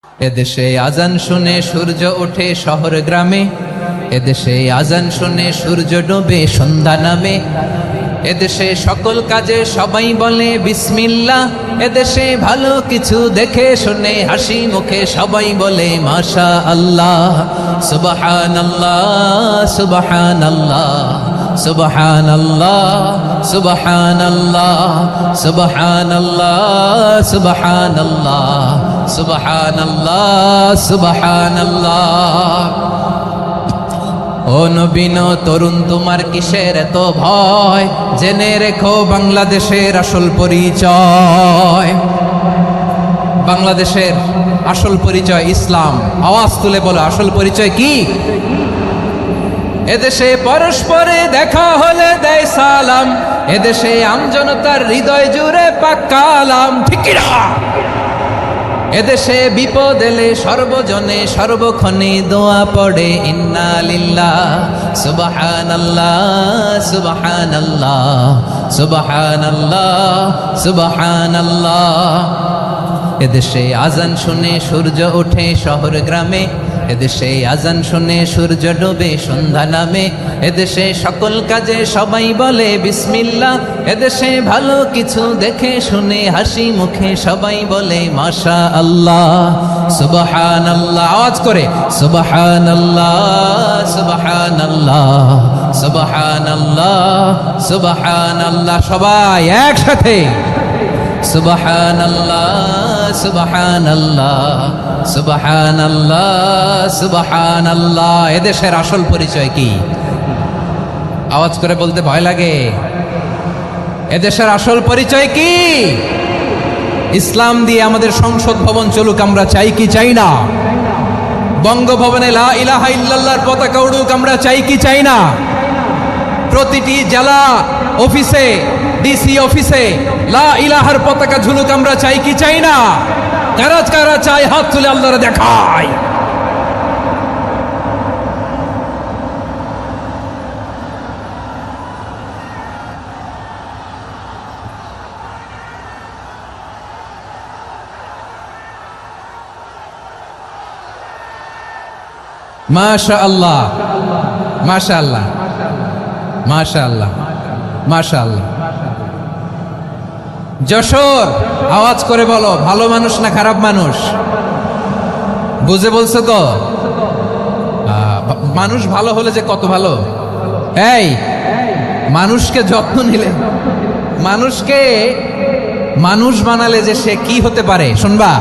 এদেশে আজান শুনে সূর্য ওঠে শহর গ্রামে, এদেশে আজান শুনে সূর্য ডোবে সন্ধ্যা নামে, এদেশে সকল কাজে সবাই বলে বিসমিল্লাহ, এদেশে ভালো কিছু দেখে শুনে হাসি মুখে সবাই বলে মাশা আল্লাহ। সুবহানাল্লাহ সুবহানাল্লাহ সুবহানাল্লাহ সুবহানাল্লাহ সুবহানাল্লাহ সুবহানাল্লাহ সুবহানাল্লাহ সুবহানাল্লাহ। ও নবীন তরুণ তোমার কিসের এত ভয়, জেনে রেখো বাংলাদেশের আসল পরিচয়। বাংলাদেশের আসল পরিচয় ইসলাম। আওয়াজ তুলে বলো আসল পরিচয় কি? এদেশে পরস্পরে দেখা হলে দেয় সালাম, এদেশে আমজনতার হৃদয় জুড়ে পাক্কা আলাম, ঠিক কি না? এদেশে বিপদ এলে সর্বজনে সর্বক্ষণে দোয়া পড়ে ইন্না লিল্লাহ সুবহানাল্লাহ সুবহানাল্লাহ সুবহানাল্লাহ সুবহানাল্লাহ। এদেশে আজান শুনে সূর্য ওঠে শহর গ্রামে, এদেশে আজান শুনে সূর্য ডোবে সন্ধ্যা নামে, এদেশে সকল কাজে সবাই বলে বিসমিল্লাহ, এদেশে ভালো কিছু দেখে শুনে হাসি মুখে সবাই বলে মাশা আল্লাহ। সুবহানাল্লাহ, আওয়াজ করে সুবহানাল্লাহ সুবহানাল্লাহ সুবহানাল্লাহ সুবহানাল্লাহ। সবাই একসাথে সুবহানাল্লাহ সুবহানাল্লাহ সুবহানাল্লাহ সুবহানাল্লাহ। এদেশের আসল পরিচয় কি? আওয়াজ করে বলতে ভয় লাগে। এদেশের আসল পরিচয় কি? ইসলাম দিয়ে আমাদের সংসদ ভবন চলুক, আমরা চাই কি চাই না? বঙ্গভবনে লা ইলাহা ইল্লাল্লাহর পতাকা উড়ুক, আমরা চাই কি চাই না? প্রতিটি জেলা অফিসে ডিসি অফিসে লা ইলাহার পতাকা ঝুলুক, আমরা চাই কি চাই না? কারা কারা চাই হাত তুলে আল্লাহরে দেখায়। মাশাআল্লাহ মাশাআল্লাহ মাশাআল্লাহ মাশাআল্লাহ। যশোর, আওয়াজ করে বলো ভালো মানুষ না খারাপ মানুষ? বুঝে বলছো তো? মানুষ ভালো হলে যে কত ভালো। এই মানুষকে যত্ন নিলে, মানুষকে মানুষ বানালে যে সে কি হতে পারে শুনবা?